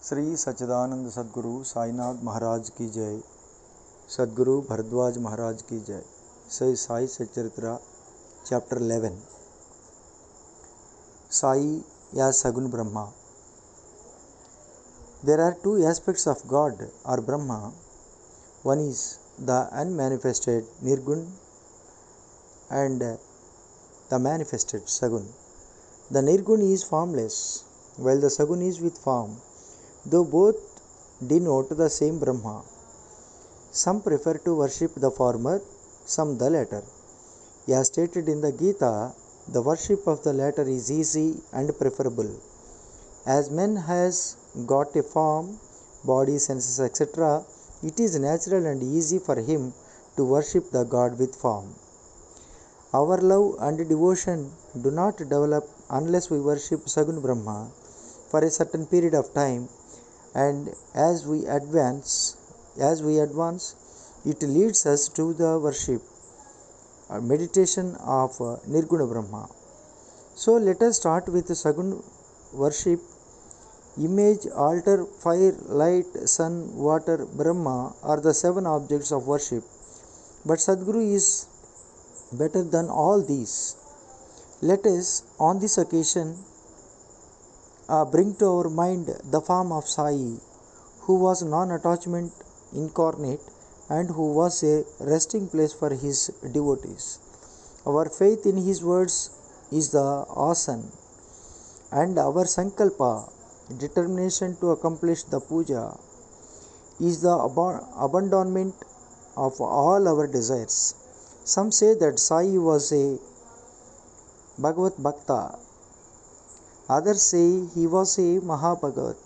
श्री सच्चिदानंद सद्गुरु साईनाथ महाराज की जय। सद्गुरु भरद्वाज महाराज की जय। श्री साई सच्चरित्र chapter 11। Sai as Sagun Brahma. There are two aspects of God or Brahma. One is the unmanifested Nirgun and the manifested Sagun. The Nirgun is formless while the Sagun is with form, though both denote the same Brahma. Some prefer to worship the former, some the latter. As stated in the Gita, the worship of the latter is easy and preferable. As man has got a form, body, senses, etc., it is natural and easy for him to worship the God with form. Our love and devotion do not develop unless we worship Sagun Brahma for a certain period of time, and as we advance, it leads us to the worship or meditation of Nirguna Brahma. So let us start with Sagun worship. Image, altar, fire, light, sun, water, Brahma are the 7 objects of worship. But Sadguru is better than all these. Let us on this occasion bring to our mind the form of Sai, who was non-attachment incarnate and who was a resting place for his devotees. Our faith in his words is the asan, and our sankalpa, determination to accomplish the puja, is the abandonment of all our desires. Some say that Sai was a Bhagavat Bhakta, others say he was a Mahabhagavat,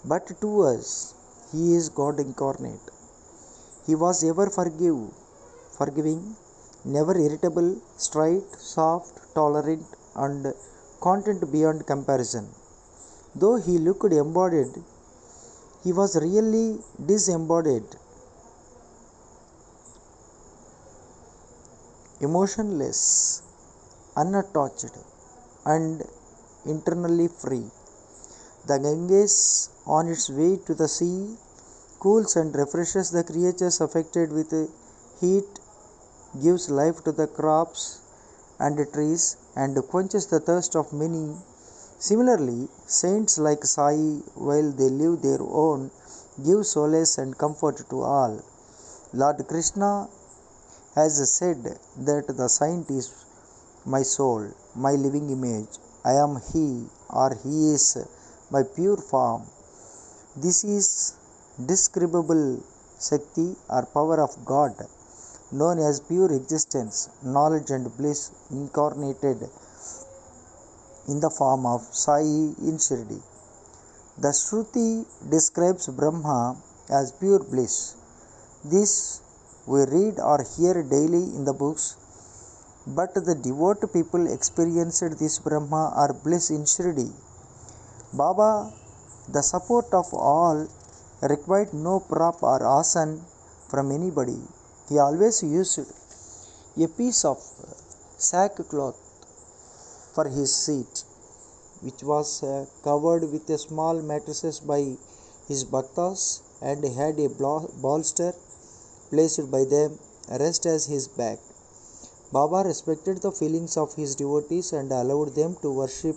but to us he is God incarnate. He was ever forgiving, never irritable, straight, soft, tolerant, and content beyond comparison. Though he looked embodied, he was really disembodied, emotionless, unattached, and internally free. The Ganges, on its way to the sea, cools and refreshes the creatures affected with heat, gives life to the crops and trees, and quenches the thirst of many. Similarly, saints like Sai, while they live their own, give solace and comfort to all. Lord Krishna has said that the saint is my soul, my living image. I am he, or he is my pure form. This is describable Shakti or power of God, known as pure existence, knowledge and bliss incarnated in the form of Sai in Shirdi. The Shruti describes Brahma as pure bliss. This we read or hear daily in the books, but the devout people experienced this Brahma or bliss in Shirdi. Baba, the support of all, required no prop or asan from anybody. He always used a piece of sackcloth for his seat, which was covered with a small mattresses by his bhaktas, and had a bolster placed by them rest as his back. Baba respected the feelings of his devotees and allowed them to worship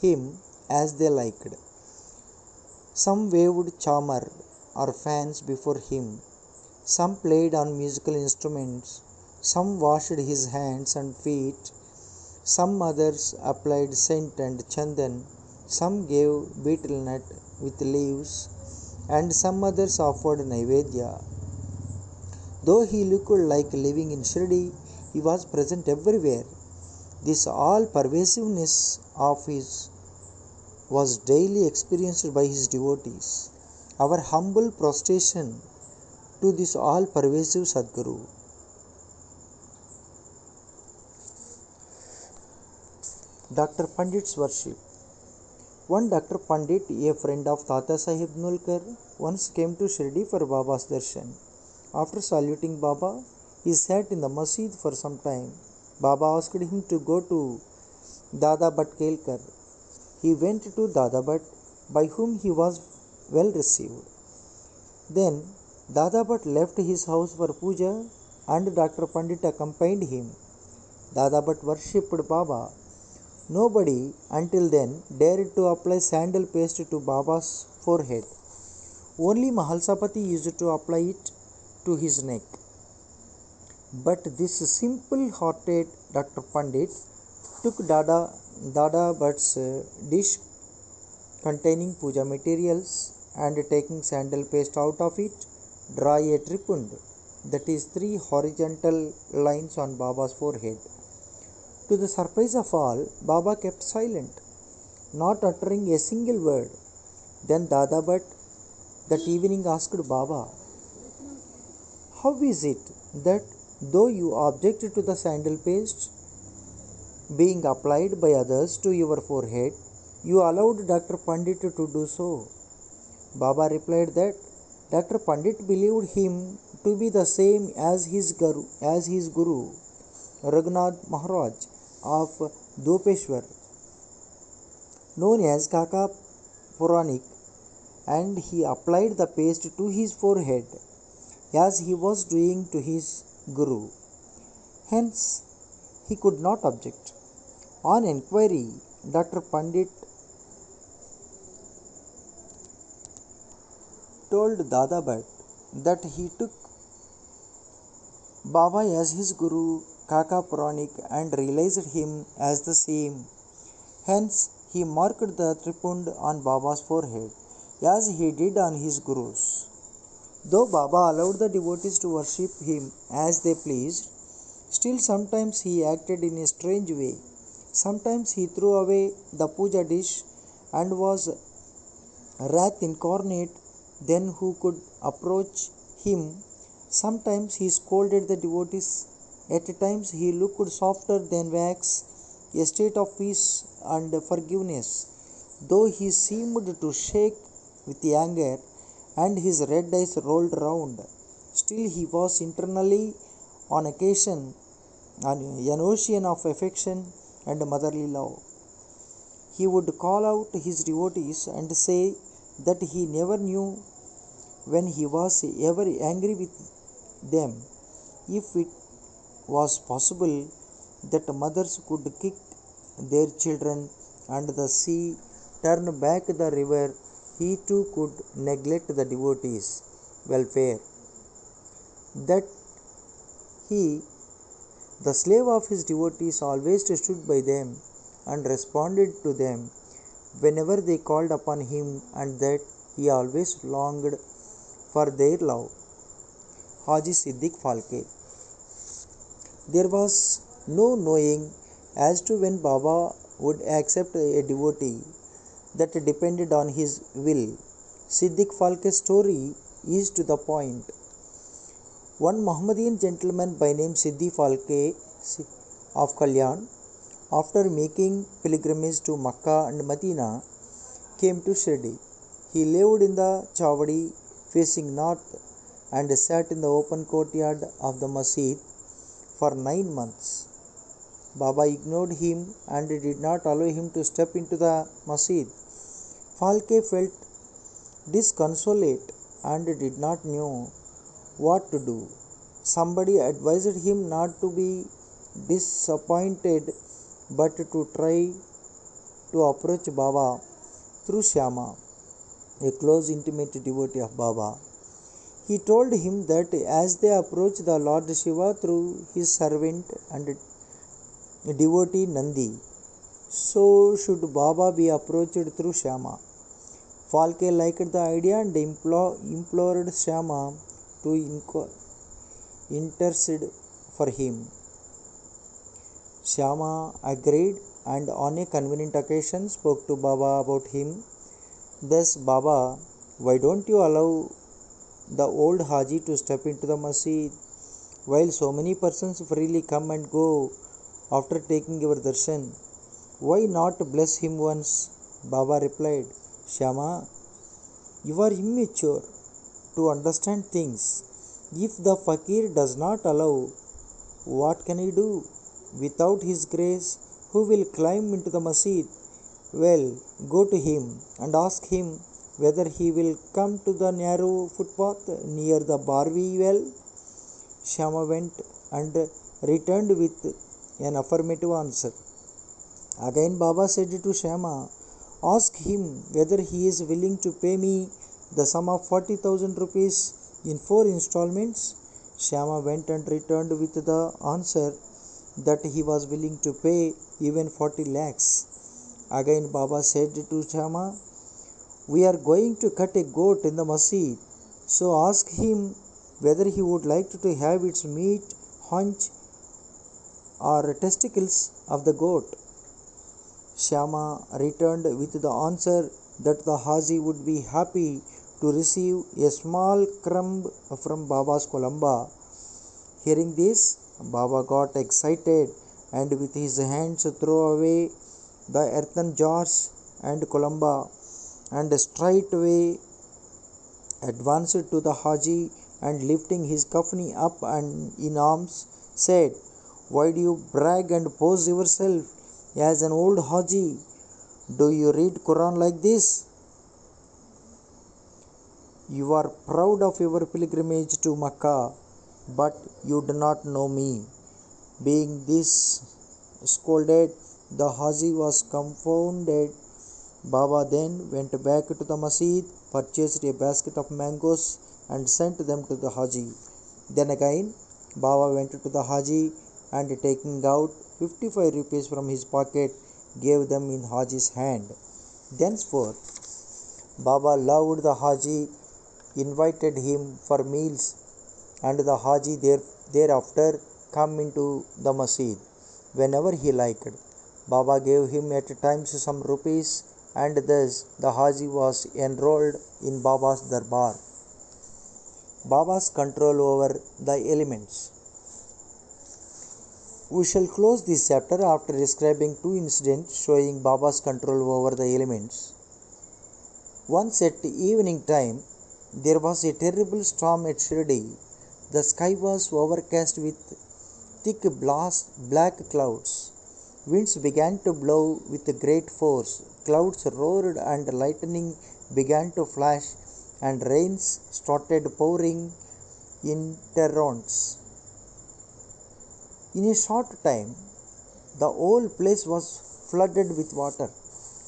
him as they liked. Some waved chamar or fans before him, some played on musical instruments, some washed his hands and feet, some others applied scent and chandan, some gave betel nut with leaves, and some others offered naivedya. Though he looked like living in Shirdi, he was present everywhere. This all pervasiveness of his was daily experienced by his devotees. Our humble prostration to this all pervasive Sadguru. Dr. Pandit's worship. One Dr. Pandit, a friend of Tata Sahib Nulkar, once came to Shirdi for Baba's darshan. After saluting Baba, he sat in the masjid for some time. Baba asked him to go to Dada Bhat Kelkar. He went to Dada Bhat by whom he was well received. Then Dada Bhatt left his house for puja and Dr. Pandit accompanied him. Dada Bhatt worshipped Baba. Nobody until then dared to apply sandal paste to Baba's forehead. Only Mahalsapati used to apply it to his neck. But this simple-hearted Dr. Pandit took Dada Bhatt's dish containing puja materials and taking sandal paste out of it, draw a tripund, that is 3 horizontal lines on Baba's forehead. To the surprise of all, Baba kept silent, not uttering a single word. Then Dada Bhatt that evening asked Baba, "How is it that though you object to the sandal paste being applied by others to your forehead, you allowed Dr. Pandit to do so?" Baba replied that Dr. Pandit believed him to be the same as his Guru Raghunath Maharaj of Dopeshwar, known as Kaka Puranik, and he applied the paste to his forehead as he was doing to his Guru. Hence, he could not object. On enquiry, Dr. Pandit told Dada Bhatt that he took Baba as his Guru Kaka Puranik and realized him as the same. Hence, he marked the tripund on Baba's forehead as he did on his Guru's. Though Baba allowed the devotees to worship him as they pleased, still sometimes he acted in a strange way. Sometimes he threw away the puja dish and was wrath incarnate, then who could approach him? Sometimes he scolded the devotees, at times he looked softer than wax, a state of peace and forgiveness. Though he seemed to shake with anger and his red eyes rolled round, still he was internally on occasion an ocean of affection and motherly love. He would call out his devotees and say that he never knew when he was ever angry with them. If it was possible that mothers could kick their children and the sea turn back the river, he too could neglect the devotees' welfare. That he, the slave of his devotees, always stood by them and responded to them whenever they called upon him, and that he always longed for their love. Haji Siddiq Falke. There was no knowing as to when Baba would accept a devotee. That depended on his will. Siddiq Falke's story is to the point. One Mohammedan gentleman by name Siddi Falke of Kalyan, after making pilgrimage to Makkah and Medina, came to Shirdi. He lived in the Chawadi facing north and sat in the open courtyard of the masjid for 9 months. Baba ignored him and did not allow him to step into the masjid. Falke felt disconsolate and did not know what to do. Somebody advised him not to be disappointed but to try to approach Baba through Shyama, a close intimate devotee of Baba. He told him that as they approached the Lord Shiva through his servant and devotee Nandi, so should Baba be approached through Shyama. Falke liked the idea and implored Shyama to intercede for him. Shyama agreed and on a convenient occasion spoke to Baba about him. Thus, Baba, why don't you allow the old Haji to step into the masjid while so many persons freely come and go after taking your darshan? Why not bless him once? Baba replied, Shyama, you are immature to understand things. If the fakir does not allow, what can he do? Without his grace, who will climb into the masjid? Well, go to him and ask him whether he will come to the narrow footpath near the Barvi well. Shama went and returned with an affirmative answer. Again Baba said to Shama, ask him whether he is willing to pay me the sum of 40,000 rupees in 4 installments. Shama went and returned with the answer that he was willing to pay even 40 lakhs. Again Baba said to Shama, we are going to cut a goat in the masjid, so ask him whether he would like to have its meat, haunch or testicles of the goat. Shama returned with the answer that the Haji would be happy to receive a small crumb from Baba's Kolamba. Hearing this, Baba got excited and with his hands threw away the earthen jars and Kolamba and straightway advanced to the Haji and lifting his kafni up and in arms said, why do you brag and pose yourself as an old Haji? Do you read Quran like this? You are proud of your pilgrimage to Makkah, but you do not know me. Being this scolded, the Haji was confounded. Baba then went back to the masjid, purchased a basket of mangoes and sent them to the Haji. Then again, Baba went to the Haji and taking out 55 rupees from his pocket, gave them in Haji's hand. Thenceforth, Baba loved the Haji, invited him for meals, and the Haji thereafter come into the masjid whenever he liked. Baba gave him at times some rupees, and thus the Haji was enrolled in Baba's darbar. Baba's control over the elements. We shall close this chapter after describing two incidents showing Baba's control over the elements. Once at evening time, there was a terrible storm at Shirdi. The sky was overcast with thick black clouds. Winds began to blow with great force. Clouds roared and lightning began to flash and rains started pouring in torrents. In a short time, the whole place was flooded with water.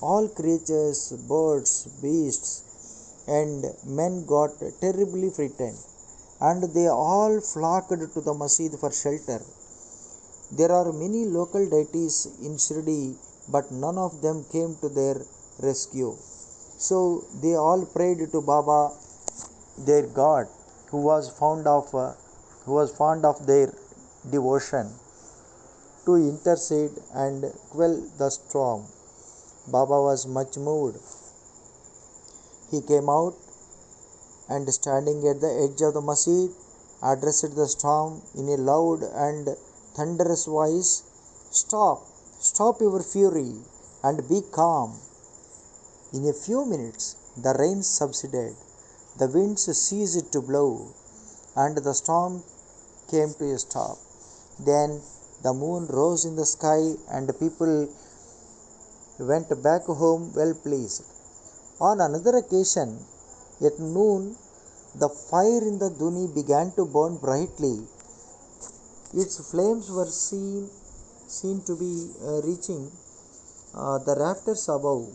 All creatures, birds, beasts, and men got terribly frightened, and they all flocked to the masjid for shelter. There are many local deities in Shirdi, but none of them came to their rescue. So they all prayed to Baba, their God, who was fond of their devotion, to intercede and quell the storm. Baba was much moved. He came out and standing at the edge of the masjid, addressed the storm in a loud and thunderous voice, stop your fury and be calm. In a few minutes, the rain subsided, the winds ceased to blow, and the storm came to a stop. Then the moon rose in the sky, and the people went back home well pleased. On another occasion, at noon, the fire in the Duni began to burn brightly. Its flames were seen to be reaching the rafters above.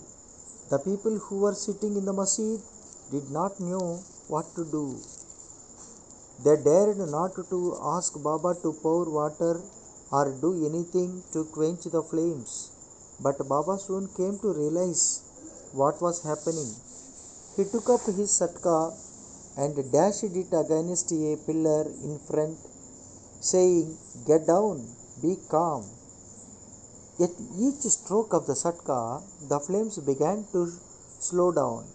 The people who were sitting in the masjid did not know what to do. They dared not to ask Baba to pour water or do anything to quench the flames. But Baba soon came to realize what was happening. He took up his satka and dashed it against a pillar in front, saying, get down, be calm. At each stroke of the satka, the flames began to slow down,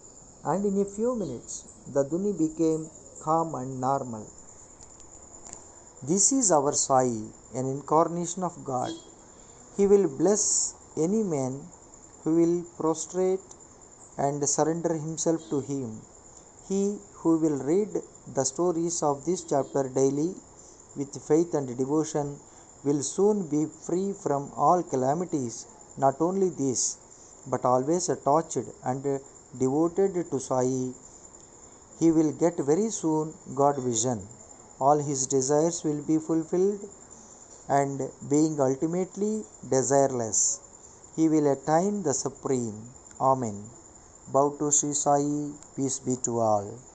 and in a few minutes, the Duni became calm and normal. This is our Sai, an incarnation of God. He will bless any man who will prostrate and surrender himself to him. He who will read the stories of this chapter daily with faith and devotion will soon be free from all calamities. Not only this, but always attached and devoted to Sai, he will get very soon God vision. All his desires will be fulfilled, and being ultimately desireless, he will attain the Supreme. Amen. Bow to Sri Sai, peace be to all.